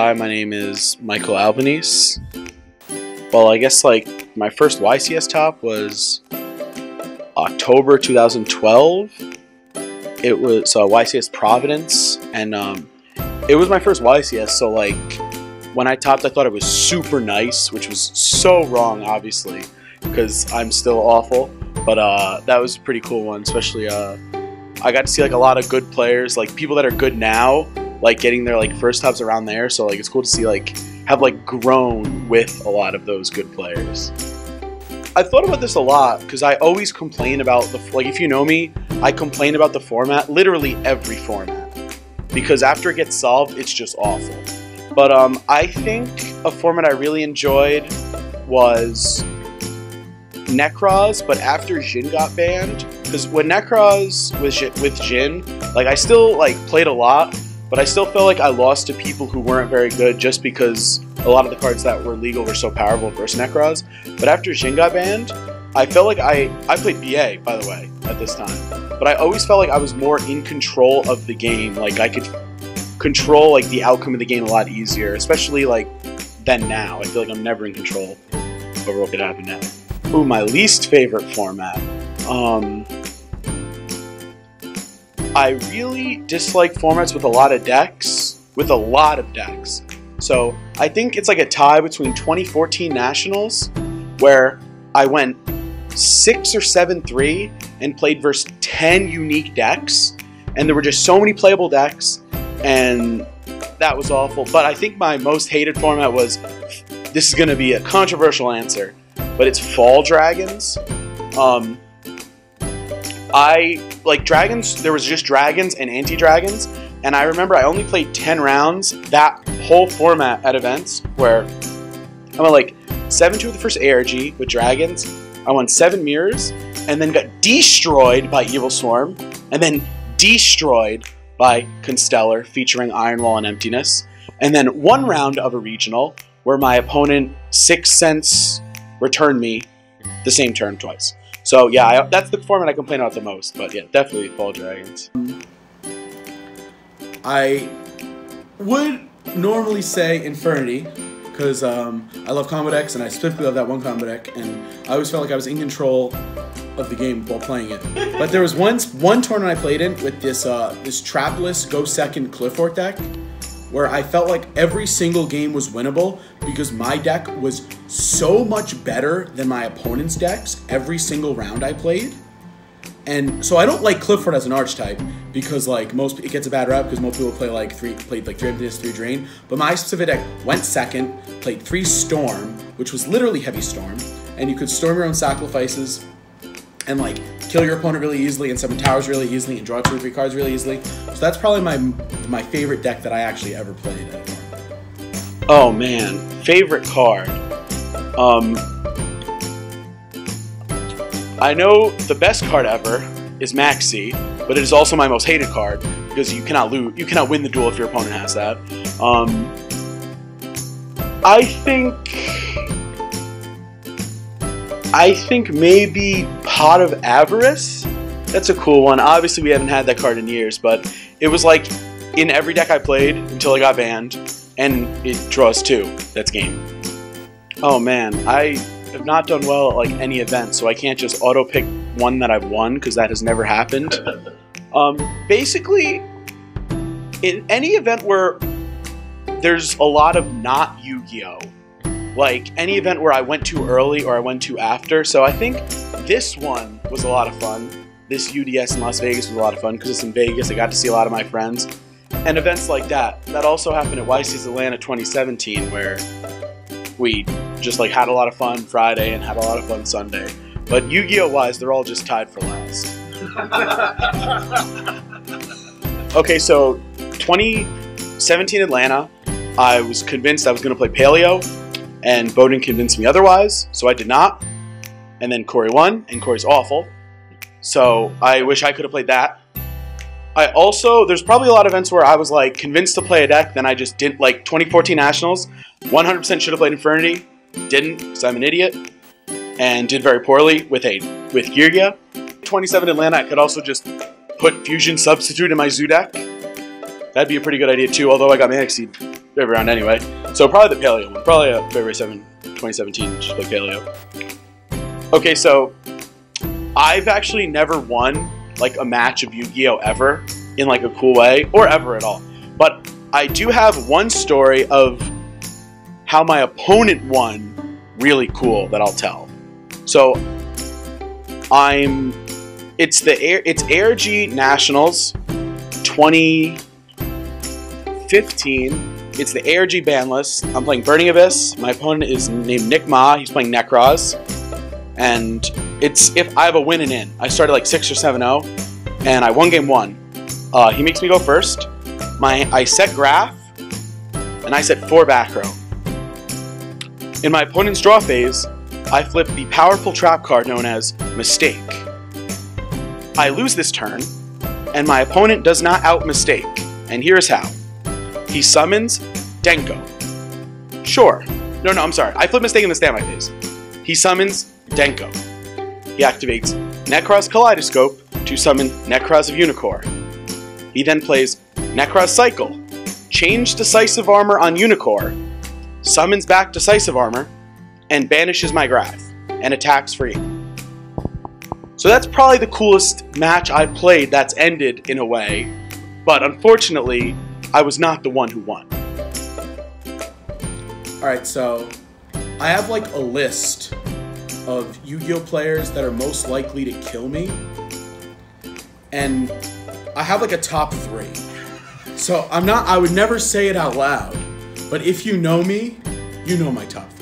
Hi, my name is Michael Albanese. Well, I guess like my first YCS top was October 2012. It was YCS Providence, and it was my first YCS. So like when I topped, I thought it was super nice, which was so wrong, obviously, because I'm still awful. But that was a pretty cool one, especially I got to see like a lot of good players, like people that are good now, like getting their like first tops around there. So like it's cool to see like have like grown with a lot of those good players. I've thought about this a lot because I always complain about the, like, if you know me, I complain about the format, literally every format, because after it gets solved, it's just awful. But I think a format I really enjoyed was Necros, but after Jin got banned, because when Necros was with Jin, like I still like played a lot, but I still felt like I lost to people who weren't very good just because a lot of the cards that were legal were so powerful versus Necros. But after Jin got banned, I felt like I played BA, by the way, at this time. But I always felt like I was more in control of the game. Like I could control like the outcome of the game a lot easier, especially like than now. I feel like I'm never in control over what could happen now. Ooh, my least favorite format. I really dislike formats with a lot of decks. So I think it's like a tie between 2014 Nationals, where I went 6 or 7-3 and played versus 10 unique decks, and there were just so many playable decks, and that was awful. But I think my most hated format was, this is going to be a controversial answer, but it's Fall Dragons. I like dragons. There was just dragons and anti-dragons, and I remember I only played 10 rounds that whole format at events, where I went like 7-2 with the first ARG with dragons. I won 7 mirrors, and then got destroyed by Evil Swarm, and then destroyed by Constellar featuring Iron Wall and Emptiness, and then 1 round of a regional where my opponent 6 cents returned me the same turn twice. So yeah, that's the format I complain about the most, but yeah, definitely Fall Dragons. I would normally say Infernity, because I love combo decks, and I specifically love that one combo deck, and I always felt like I was in control of the game while playing it. But there was one tournament I played in with this this Trapless Go Second Cliffort deck, where I felt like every single game was winnable because my deck was so much better than my opponent's decks every single round I played. And so I don't like Clifford as an archetype because like it gets a bad rep because most people play like played 3 Emptiness, 3 Drain. But my specific deck went second, played 3 Storm, which was literally Heavy Storm, and you could storm your own sacrifices and like kill your opponent really easily and summon towers really easily and draw 2 or 3 cards really easily. So that's probably my favorite deck that I actually ever played at a tournament. Oh man, favorite card. I know the best card ever is Maxi, but it is also my most hated card because you cannot win the duel if your opponent has that. I think maybe Pot of Avarice. That's a cool one. Obviously, we haven't had that card in years, but it was like in every deck I played until I got banned, and it draws 2. That's game. Oh man, I have not done well at like any event, so I can't just auto pick one that I've won because that has never happened. Basically, in any event where there's a lot of not Yu-Gi-Oh, like any event where I went too early or I went too after. So I think this one was a lot of fun. This UDS in Las Vegas was a lot of fun because it's in Vegas. I got to see a lot of my friends. And events like that. That also happened at YCS Atlanta 2017, where we just like had a lot of fun Friday and had a lot of fun Sunday. But Yu-Gi-Oh wise, they're all just tied for last. Okay, so 2017 Atlanta, I was convinced I was going to play Paleo, and Bowden convinced me otherwise, so I did not. And then Corey won, and Corey's awful. So I wish I could have played that. There's probably a lot of events where I was like convinced to play a deck, then I just didn't. Like 2014 Nationals, 100% should have played Infernity, didn't because I'm an idiot, and did very poorly with Girgia. 27 Atlanta, I could also just put Fusion Substitute in my Zoo deck. That'd be a pretty good idea too, although I got Manic Seed every round anyway. So probably the Paleo one. Probably a February 7, 2017, just play Paleo. Okay, so I've actually never won like a match of Yu-Gi-Oh! Ever in like a cool way, or ever at all. But I do have one story of how my opponent won really cool that I'll tell. So it's ARG Nationals 2015. It's the ARG ban list. I'm playing Burning Abyss. My opponent is named Nick Ma. He's playing Necroz. And it's if I have a win and in. I started like 6 or 7-0, and I won game 1. He makes me go first. I set Graph, and I set 4 back row. In my opponent's draw phase, I flip the powerful trap card known as Mistake. I lose this turn, and my opponent does not out-mistake, and here's how. He summons Denko. Sure. No, I'm sorry. I flip Mistake in the standby phase. He summons Denko. He activates Necroz Kaleidoscope to summon Necroz of Unicorn. He then plays Necroz Cycle, change Decisive Armor on Unicorn, summons back Decisive Armor, and banishes my Graph, and attacks free. So that's probably the coolest match I've played that's ended in a way, but unfortunately, I was not the one who won. Alright, so I have like a list of Yu-Gi-Oh! Players that are most likely to kill me, and I have like a top 3. So I would never say it out loud, but if you know me, you know my top 3.